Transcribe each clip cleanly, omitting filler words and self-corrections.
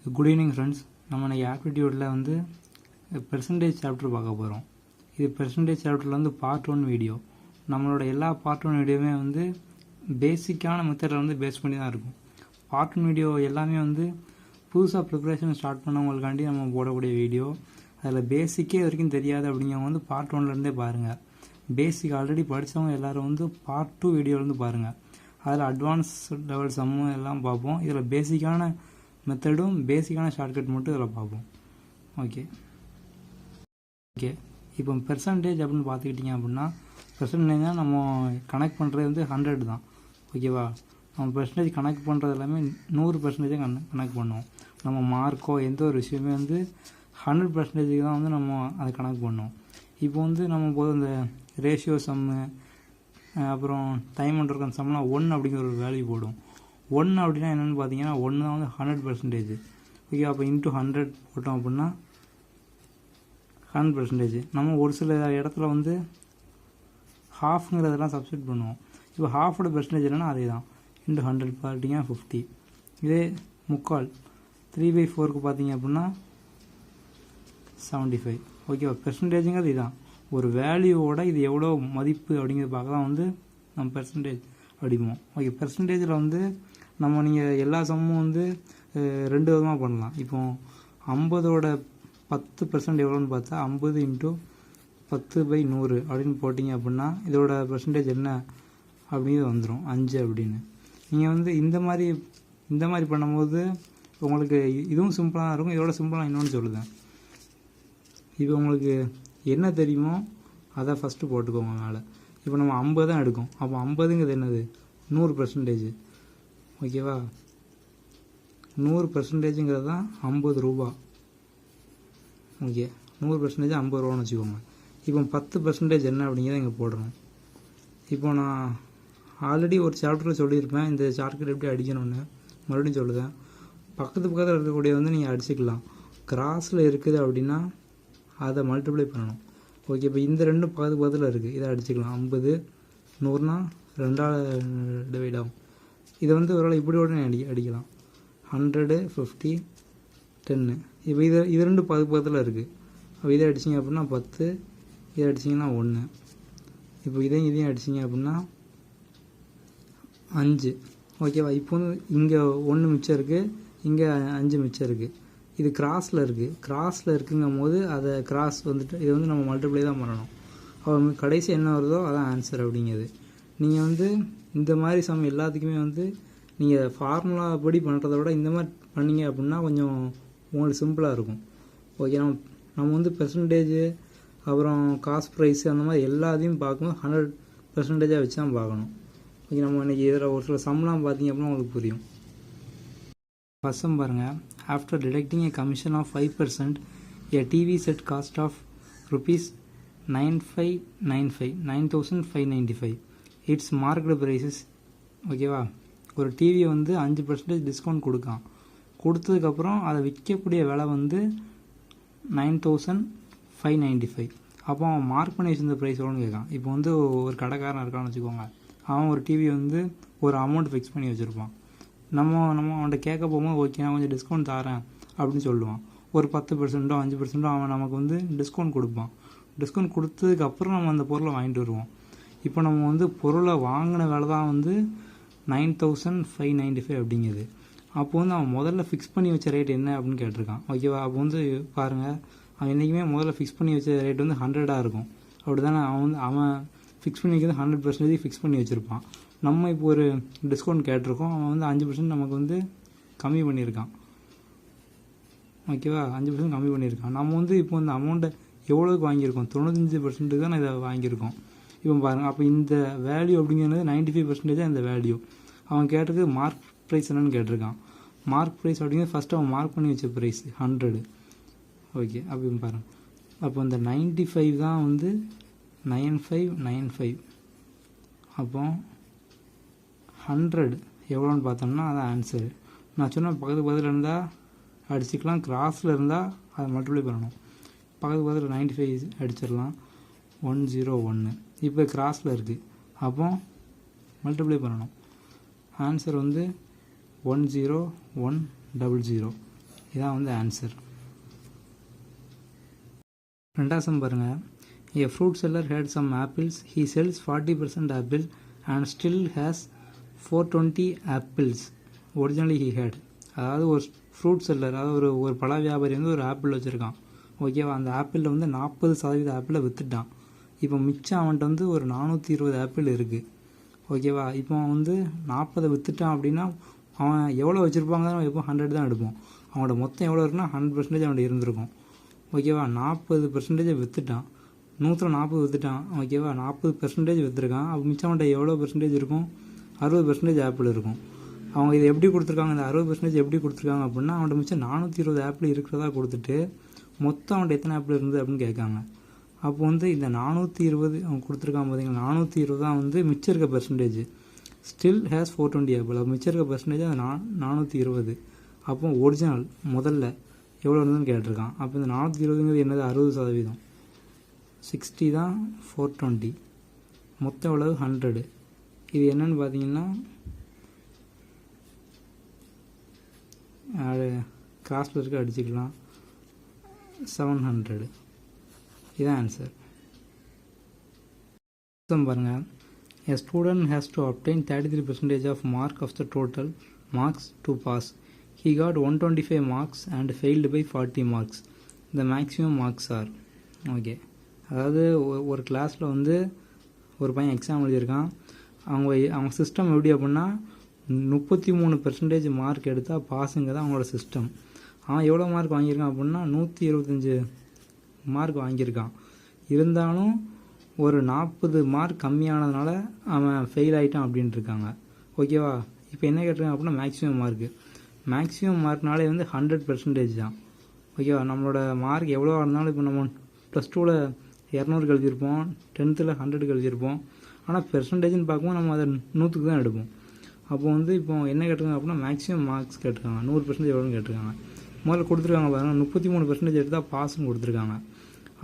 Good evening friends. நம்ம இன்றைக்கி ஆப்டிடியூடில் வந்து பெர்சன்டேஜ் சாப்டர் பார்க்க போகிறோம். இது பெர்சன்டேஜ் சாப்டரில் வந்து பார்ட் 1 வீடியோ. நம்மளோட எல்லா பார்ட் 1 வீடியோவுமே வந்து பேசிக்கான மெத்தடில் வந்து பேஸ் பண்ணி தான் இருக்கும். பார்ட் 1 வீடியோ எல்லாமே வந்து புதுசாக ப்ரிப்ரேஷன் ஸ்டார்ட் பண்ணவங்களுக்காண்டி நம்ம போடக்கூடிய வீடியோ. அதில் பேசிக்கே வரைக்கும் தெரியாது அப்படிங்கிறவங்க வந்து பார்ட் 1லேருந்தே பாருங்கள். பேசிக் ஆல்ரெடி படித்தவங்க எல்லோரும் வந்து பார்ட் 2 வீடியோலேருந்து பாருங்கள். அதில் அட்வான்ஸ் லெவல் சம்மு எல்லாம் பார்ப்போம். இதில் பேசிக்கான மெத்தடும் பேசிக்கான ஷார்ட்கட் மட்டும் இதில் பார்ப்போம். ஓகே, இப்போ பெர்சன்டேஜ் அப்படின்னு பார்த்துக்கிட்டிங்க அப்படின்னா, பெர்சன்டேஜ்னால் நம்ம கனெக்ட் பண்ணுறது வந்து 100 தான். ஓகேவா? நம்ம பெர்சன்டேஜ் கனெக்ட் பண்ணுறது எல்லாமே 100% கனெக்ட் பண்ணுவோம். நம்ம மார்க்கோ எந்த ஒரு விஷயமே வந்து 100% தான் வந்து நம்ம அதை கனெக்ட் பண்ணுவோம். இப்போ வந்து நம்ம போது இந்த ரேஷியோ சம்மு அப்புறம் டைம் அண்ட் ஒர்க் சம்லாம் 1 அப்படிங்கிற ஒரு வேல்யூ போடும். 1 அப்படின்னா என்னென்னு பார்த்தீங்கன்னா 1 தான் வந்து 100%. ஓகே, அப்போ இன்ட்டு 100 போட்டோம் அப்படின்னா 100%. நம்ம ஒரு சில இடத்துல வந்து ஹாஃப்ங்கிறதெல்லாம் சப்ஸ்டிட் பண்ணுவோம். இப்போ ஹாஃபோட பெர்சன்டேஜ் என்னென்னா அதே தான், இன்ட்டு 100 பார்த்தீங்கன்னா 50. இதே முக்கால் 3/4க்கு பார்த்தீங்க அப்படின்னா 75. ஓகேவா? பெர்சன்டேஜுங்கிறது இதுதான். ஒரு வேல்யூவோட இது எவ்வளோ மதிப்பு அப்படிங்கிறது பார்க்க தான் வந்து நம்ம பெர்சன்டேஜ் அடிப்போம். ஓகே, பெர்சன்டேஜில் வந்து நீங்கள் எல்லா சம்மும் வந்து 2 விதமாக பண்ணலாம். இப்போ 50ஓட 10% எவ்வளோன்னு பார்த்தா 50 × 10/100 அப்படின்னு போட்டிங்க அப்படின்னா இதோட பெர்சன்டேஜ் என்ன அப்படிங்கிறது வந்துடும் 5 அப்படின்னு. நீங்கள் வந்து இந்த மாதிரி பண்ணும்போது உங்களுக்கு இதுவும் சிம்பிளாக தான் இருக்கும். இதோட சிம்பிளாக இன்னொன்று சொல்லுதேன். இப்போ உங்களுக்கு என்ன தெரியுமோ அதை ஃபஸ்ட்டு போட்டுக்கோங்க மேலே. இப்போ நம்ம 50 தான் எடுக்கும். அப்போ 50ங்கிறது என்னது? 100%. ஓகேவா? 100%ங்கிறது தான் 50 ரூபா. ஓகே, 100% 50 ரூபான்னு வச்சுக்கோங்க. இப்போ 10% என்ன அப்படிங்கிறத இங்கே போடுறோம். இப்போ நான் ஆல்ரெடி ஒரு சாப்டரில் சொல்லியிருப்பேன் இந்த ஷார்ட்கட் எப்படி அடிக்கணும்னு. மறுபடியும் சொல்லுதேன். பக்கத்தில் இருக்கக்கூடிய வந்து நீங்கள் அடிச்சுக்கலாம். கிராஸில் இருக்குது அப்படின்னா அதை மல்டிப்ளை பண்ணணும். ஓகே, இப்போ இந்த ரெண்டும் பக்கத்தில் இருக்குது, இதை அடிச்சுக்கலாம். 50 100னா 2ஆல் டிவைட் ஆகும். இதை வந்து ஒரு இப்படி உடனே அடிக்கலாம். 100 50 10. இப்போ இது ரெண்டு பக்கத்தில் இருக்குது. அப்போ இதை அடிச்சிங்க அப்படின்னா 10, இதை அடிச்சிங்கன்னா 1. இப்போ இதையும் அடிச்சிங்க அப்படின்னா 5. ஓகேவா? இப்போ வந்து இங்கே 1 மிச்சம் இருக்குது, இங்கே 5 மிச்சம் இருக்குது. இது கிராஸில் இருக்குங்கும் போது அதை கிராஸ் வந்துட்டு இதை வந்து நம்ம மல்டிப்ளை தான் பண்ணணும். அப்போ கடைசி என்ன வருதோ அதான் ஆன்சர் அப்படிங்கிறது. நீங்கள் வந்து இந்த மாதிரி சம் எல்லாத்துக்குமே வந்து நீங்கள் ஃபார்முலா படி பண்ணுறத விட இந்த மாதிரி பண்ணிங்க அப்படின்னா கொஞ்சம் உங்களுக்கு சிம்பிளாக இருக்கும். ஓகே, நம்ம வந்து பெர்சன்டேஜ் அப்புறம் காஸ்ட் ப்ரைஸு அந்த மாதிரி எல்லாத்தையும் பார்க்கும்போது 100% வச்சு தான் பார்க்கணும். ஓகே, நம்ம இன்றைக்கி இதில் ஒரு சில சம்லாம் பார்த்தீங்க அப்படின்னா உங்களுக்கு புரியும். ஃபர்ஸ்ட் சம் பாருங்கள். After deducting a commission of 5%, a TV set cost of rupees 9,595. its marked prices. ஓகேவா? ஒரு டிவியை வந்து 5% டிஸ்கவுண்ட் கொடுத்ததுக்கப்புறம் அதை விற்கக்கூடிய விலை வந்து 9,595. அப்போ அவன் மார்க் பண்ணி வச்சிருந்த ப்ரைஸ் எவ்வளோன்னு கேட்கான். இப்போ வந்து ஒரு கடைக்காரன் இருக்கான்னு வச்சுக்கோங்க. அவன் ஒரு டிவி வந்து ஒரு அமௌண்ட் ஃபிக்ஸ் பண்ணி வச்சுருப்பான். நம்ம அவன்கிட்ட கேட்க போகும்போது ஓகே நான் கொஞ்சம் டிஸ்கவுண்ட் தரேன் அப்படின்னு சொல்லுவான். ஒரு 10% 5% அவன் நமக்கு வந்து டிஸ்கவுண்ட் கொடுப்பான். டிஸ்கவுண்ட் கொடுத்ததுக்கப்புறம் நம்ம அந்த பொருளை வாங்கிட்டு வருவோம். இப்போ நம்ம வந்து பொருளை வாங்கின விலை தான் வந்து 9,595 அப்படிங்கிறது. அப்போ வந்து அவன் முதல்ல ஃபிக்ஸ் பண்ணி வச்ச ரேட் என்ன அப்படின்னு கேட்டிருக்கான். ஓகேவா? அப்போ வந்து பாருங்கள், அவன் என்றைக்குமே முதல்ல ஃபிக்ஸ் பண்ணி வச்ச ரேட் வந்து 100 இருக்கும். அப்படி தானே அவன் ஃபிக்ஸ் பண்ணி வைக்கிறது 100% ஃபிக்ஸ் பண்ணி வச்சுருப்பான். நம்ம இப்போ ஒரு டிஸ்கவுண்ட் கேட்டிருக்கோம். அவன் வந்து 5% நமக்கு வந்து கம்மி பண்ணியிருக்கான். ஓகேவா? 5% கம்மி பண்ணியிருக்கான். நம்ம வந்து இப்போ இந்த அமௌண்ட்டை எவ்வளோக்கு வாங்கியிருக்கோம்? 95% தான் இதை வாங்கியிருக்கோம். இப்போ பாருங்கள், அப்போ இந்த வேல்யூ அப்படிங்கிறது 95% தான் இந்த வேல்யூ. அவன் கேட்டது மார்க் ப்ரைஸ் என்னன்னு கேட்டிருக்கான். மார்க் ப்ரைஸ் அப்படிங்கிறது ஃபஸ்ட்டு அவன் மார்க் பண்ணி வச்ச ப்ரைஸ் 100. ஓகே, அப்போ பாருங்கள், அப்போ இந்த 95 தான் வந்து 9595. அப்போ 100 எவ்வளோன்னு பார்த்தோம்னா அதான் ஆன்சரு. நான் சொன்ன பக்கத்தில் இருந்தால் அடிச்சுக்கலாம், கிராஸில் இருந்தால் அதை மல்டிப்ளை பண்ணணும். பக்கத்தில் 95 அடிச்சிடலாம். 101. இப்போ கிராஸில் இருக்குது, அப்போ மல்டிப்ளை பண்ணணும். ஆன்சர் வந்து 10100. இதான் வந்து ஆன்சர். ரெண்டாவது சம் பாருங்கள். A fruit seller had some apples. He sells 40% apple and still has 420 apples originally he had. அதாவது ஒரு ஃப்ரூட் செல்லர், அதாவது ஒரு பழ வியாபாரி வந்து ஒரு ஆப்பிள் வச்சுருக்கான். ஓகேவா, அந்த ஆப்பிளில் வந்து 40% ஆப்பிளை விற்றுட்டான். இப்போ மிச்சம் அவன்கிட்ட வந்து ஒரு 420 ஆப்பிள் இருக்குது. ஓகேவா, இப்போ அவன் வந்து 40 விற்றுட்டான் அப்படின்னா அவன் எவ்வளோ வச்சுருப்பாங்க, எப்போ 100 தான் எடுப்போம். அவனோட மொத்தம் எவ்வளோ இருக்குன்னா 100% அவன்கிட்ட இருந்திருக்கும். ஓகேவா, 40% விற்றுட்டான், 140 விற்றுட்டான். ஓகேவா, 40% விற்றுருக்கான். அப்போ மிச்சம் அவன்கிட்ட எவ்வளோ பெர்சன்டேஜ் இருக்கும், 60% ஆப்பிள் இருக்கும். அவங்க இதை எப்படி கொடுத்துருக்காங்க, இந்த 60% எப்படி கொடுத்துருக்காங்க அப்படின்னா அவன்கிட்ட மிச்சம் 420 ஆப்பிள் இருக்கிறதா கொடுத்துட்டு மொத்தம் அவன்கிட்ட எத்தனை ஆப்பிள் இருந்தது அப்படின்னு கேட்காங்க. அப்போ வந்து இந்த 420 அவன் கொடுத்துருக்கான் பார்த்தீங்கன்னா, 420 தான் வந்து மிச்சம் இருக்க பெர்சன்டேஜ். Still has 420 apple. அப்போ மிச்சம் இருக்க பெர்சன்டேஜ் அது 420. அப்போ ஒரிஜினல் முதல்ல எவ்வளோ இருந்ததுன்னு கேட்டிருக்கான். அப்போ இந்த 420ங்கிறது என்னது, 60%. 60 தான் 420, மொத்தம் எவ்வளவு 100. இது என்னன்னு பார்த்தீங்கன்னா கிராஸில் இருக்க அடிச்சுக்கலாம், 700. இதுதான் ஆன்சர். பாருங்கள். A student has to obtain 33% of mark of the total marks to pass. He got 125 marks and failed by 40 marks. The maximum marks are. Okay, அதாவது ஒரு கிளாஸில் வந்து ஒரு பையன் எக்ஸாம் எழுதியிருக்கான். அவங்க சிஸ்டம் எப்படி அப்படின்னா 33% மார்க் எடுத்தால் பாஸுங்க தான் அவங்களோட சிஸ்டம். அவன் எவ்வளோ மார்க் வாங்கியிருக்கான் அப்படின்னா 125 மார்க் வாங்கியிருக்கான். இருந்தாலும் ஒரு 40 மார்க் கம்மியானதுனால அவன் ஃபெயில் ஆகிட்டான் அப்படின்ட்டு இருக்காங்க. ஓகேவா, இப்போ என்ன கேட்டிருக்காங்க அப்படின்னா மேக்ஸிமம் மார்க்கு. மேக்ஸிமம் மார்க்னாலே வந்து 100% தான். ஓகேவா, நம்மளோட மார்க் எவ்வளோ இருந்தாலும் இப்போ நம்ம +2ல் 200 எழுதியிருப்போம், 10th 100 எழுதியிருப்போம். ஆனால் பெர்சன்டேஜ்னு பார்க்கும்போது நம்ம அதை 100க்கு தான் எடுப்போம். அப்போ வந்து இப்போ என்ன கேட்டிருக்காங்க அப்படின்னா மேக்ஸிமம் மார்க்ஸ் கேட்டிருக்காங்க. 100% எவ்வளோன்னு கேட்டிருக்காங்க. முதல்ல கொடுத்துருக்காங்க பாருங்கள், 33% எடுத்தால் பாஸ்ன்னு கொடுத்துருக்காங்க.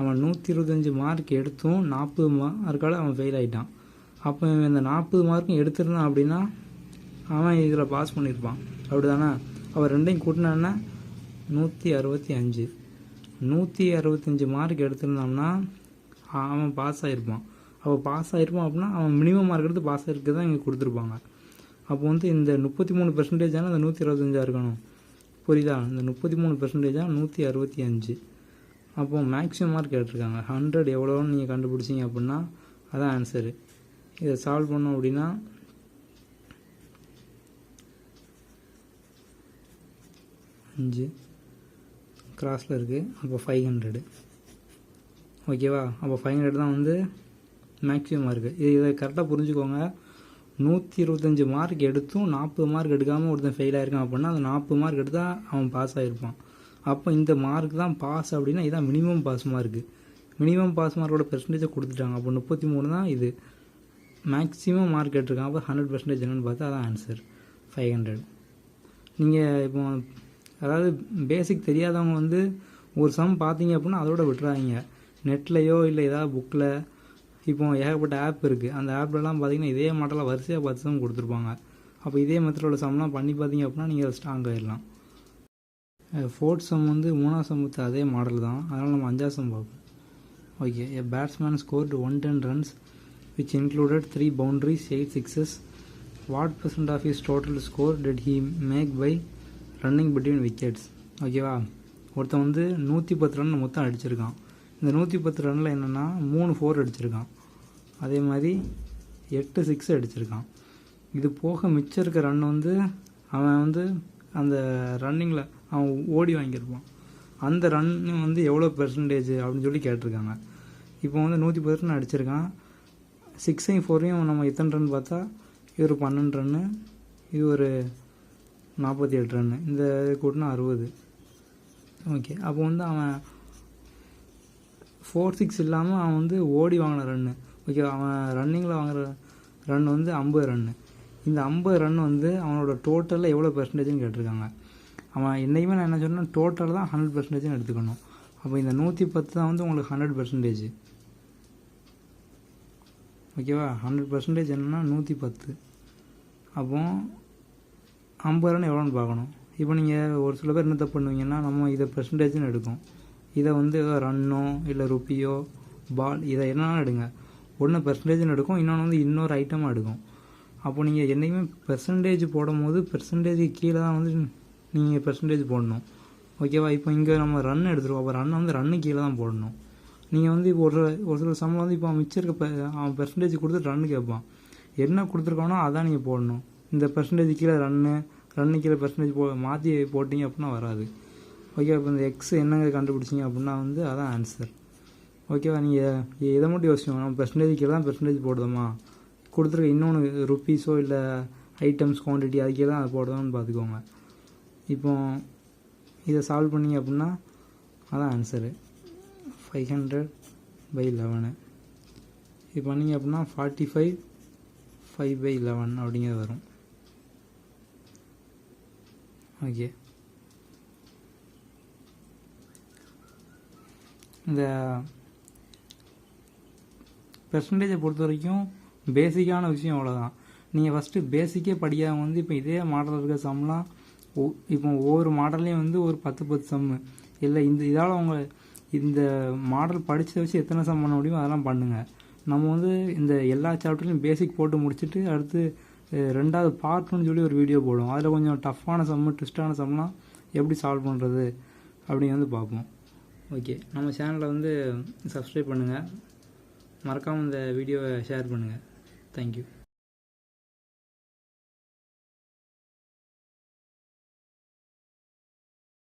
அவன் 125 மார்க் எடுத்தும் 40 மார்க்கால் அவன் ஃபெயில் ஆகிட்டான். அப்போ இந்த 40 மார்க்கும் எடுத்துருந்தான் அப்படின்னா அவன் இதில் பாஸ் பண்ணியிருப்பான், அப்படி தானே? அவன் ரெண்டையும் கூட்டினான்னா 165. 165 மார்க் எடுத்திருந்தான்னா அவன் பாஸ் ஆகிருப்பான். அவன் பாஸ் ஆகிருப்பான் அப்படின்னா அவன் மினிமம் மார்க் எடுத்து பாஸ் ஆகிருக்கு தான் இங்கே கொடுத்துருப்பாங்க. அப்போ வந்து இந்த 33% ஆனால் இந்த 125 இருக்கணும். புரியுதா? இந்த 33% 165. அப்போது மேக்ஸிமம் மார்க் கேட்டிருக்காங்க. 100 எவ்வளோன்னு நீங்கள் கண்டுபிடிச்சிங்க அப்படின்னா அதான் ஆன்சரு. இதை சால்வ் பண்ணோம் அப்படின்னா 5 கிராஸில் இருக்குது. அப்போ 500. ஓகேவா, அப்போ 500 தான் வந்து மேக்ஸிமம் மார்க்கு. இதை கரெக்டாக புரிஞ்சுக்கோங்க. 125 மார்க் எடுத்தும் 40 மார்க் எடுக்காமல் ஒருத்தன் ஃபெயில் ஆகிருக்கான் அப்படின்னா அந்த 40 மார்க் எடுத்தால் அவன் பாஸ் ஆகிருப்பான். அப்போ இந்த மார்க் தான் பாஸ் அப்படின்னா இதான் minimum pass mark. Minimum pass மார்க்கோட பெர்சன்டேஜை கொடுத்துட்டாங்க. அப்போ 33 தான் இது. மேக்ஸிமம் மார்க் எடுத்துருக்காங்க. அப்போ 100% என்னென்னு பார்த்தா அதான் ஆன்சர் 500. நீங்கள் இப்போ அதாவது பேசிக் தெரியாதவங்க வந்து ஒரு சம் பார்த்தீங்க அப்படின்னா அதோட விட்டுறாதீங்க. நெட்லேயோ இல்லை ஏதாவது புக்கில் இப்போ ஏகப்பட்ட ஆப் இருக்குது. அந்த ஆப்லலாம் பார்த்தீங்கன்னா இதே மாடலாக வரிசையாக 10 சம் கொடுத்துருப்பாங்க. அப்போ இதே மெத்தடோட சம்லாம் பண்ணி பார்த்தீங்க அப்படின்னா நீங்கள் ஸ்ட்ராங் ஆகிடலாம். 4th சம் வந்து 3ஆம் சமத்து அதே மாடல் தான். அதனால் நம்ம 5ஆம் சம் பார்ப்போம். Okay, a batsman scored 110 runs which included 3 boundaries, 8 sixes. What % of his total score did he make by running between wickets? ஓகேவா, ஒருத்தன் வந்து 110 ரன் மொத்தம் அடிச்சிருக்கான். இந்த 110 ரனில் என்னென்னா 3 4 அடிச்சிருக்கான், அதே மாதிரி 8 6 அடிச்சிருக்கான். இது போக மிச்சம் இருக்க ரன் வந்து அவன் வந்து அந்த ரன்னிங்கில் அவன் ஓடி வாங்கியிருப்பான். அந்த ரன் வந்து எவ்வளோ பெர்சன்டேஜ் அப்படின்னு சொல்லி கேட்டிருக்காங்க. இப்போ வந்து 110 ரன் அடிச்சிருக்கான். 6ஐயும் 4ஐயும் நம்ம எத்தனை ரன் பார்த்தா இது ஒரு 12 ரன்னு, இது ஒரு 48 ரன்னு, இந்த கூட்டினா 60. ஓகே, அப்போ வந்து அவன் 4 6 இல்லாமல் அவன் வந்து ஓடி வாங்கின ரன்னு. ஓகே, அவன் ரன்னிங்கில் வாங்குற ரன் வந்து 50 ரன்னு. இந்த 50 ரன் வந்து அவனோட டோட்டலில் எவ்வளோ பெர்சன்டேஜ்னு கேட்டிருக்காங்க. அவன் என்றைக்குமே நான் என்ன சொன்னேன், டோட்டல் தான் 100% எடுத்துக்கணும். அப்போ இந்த 110 தான் வந்து உங்களுக்கு 100%. ஓகேவா, 100% என்னென்னா 110. அப்போ 50 ரன் எவ்வளோன்னு பார்க்கணும். இப்போ நீங்கள் ஒரு சில பேர் என்ன தப்பு பண்ணுவீங்கன்னா, நம்ம இதை பெர்சன்டேஜ்னு எடுக்கும். இதை வந்து ரன்னோ இல்லை ருப்பியோ பால் இதை என்னென்னா எடுங்க. ஒன்று பெர்சன்டேஜ்னு எடுக்கும், இன்னொன்று வந்து இன்னொரு ஐட்டமாக எடுக்கும். அப்போ நீங்கள் என்றைக்குமே பெர்சன்டேஜ் போடும் போது பெர்சன்டேஜுக்கு கீழே தான் வந்து நீங்கள் பெர்சன்டேஜ் போடணும். ஓகேவா? இப்போ இங்கே நம்ம ரன் எடுத்துருவோம். அப்போ ரன்னை வந்து ரன்னு கீழே தான் போடணும். நீங்கள் வந்து இப்போ ஒரு சில சம்பளம் வந்து இப்போ மிச்சம் இருக்க அவன் பெர்சன்டேஜ் கொடுத்துட்டு ரன்னு கேட்பான். என்ன கொடுத்துருக்கானோ அதான் நீங்கள் போடணும். இந்த பெர்சன்டேஜ் கீழே ரன்னு கீழே பெர்சன்டேஜ் மாற்றி போட்டிங்க அப்படின்னா வராது. ஓகே, இப்போ இந்த எக்ஸ் என்னங்க கண்டுபிடிச்சிங்க அப்படின்னா வந்து அதான் ஆன்சர். ஓகேவா? நீங்கள் இதை மட்டும் யோசிச்சோம், நம்ம பெர்சன்டேஜ் கீழே தான் பெர்சன்டேஜ் போடுதோமா, கொடுத்துருக்க இன்னொன்று ருப்பீஸோ இல்லை ஐட்டம்ஸ் குவான்டிட்டி அதுக்கே தான் அதை போடுதோன்னு பார்த்துக்கோங்க. இப்போ இதை சால்வ் பண்ணிங்க அப்படின்னா அதான் ஆன்சரு. 500/11 இது பண்ணிங்க அப்படின்னா 45/5/11 அப்படிங்கிறது வரும். ஓகே, இந்த பெர்சன்டேஜை பொறுத்த வரைக்கும் பேசிக்கான விஷயம் அவ்வளோதான். நீங்கள் ஃபஸ்ட்டு பேசிக்கே படிக்காமல் வந்து இப்போ இதே மாடலில் இருக்க சம்லாம் இப்போ ஒவ்வொரு மாடல்லையும் வந்து ஒரு 10 சம்மு இல்லை இதால் அவங்க இந்த மாடல் படித்ததை வச்சு எத்தனை சம் பண்ண முடியுமோ அதெல்லாம் பண்ணுங்கள். நம்ம வந்து இந்த எல்லா சாப்டர்லையும் பேசிக் போட்டு முடிச்சுட்டு அடுத்து 2வது பார்ட்னு சொல்லி ஒரு வீடியோ போடுவோம். அதில் கொஞ்சம் டஃப்பான சம்மு ட்விஸ்டான சம்லாம் எப்படி சால்வ் பண்ணுறது அப்படின்னு வந்து பார்ப்போம். ஓகே, நம்ம சேனலை வந்து சப்ஸ்கிரைப் பண்ணுங்கள், மறக்காமல் இந்த வீடியோவை ஷேர் பண்ணுங்கள். தேங்க்யூ.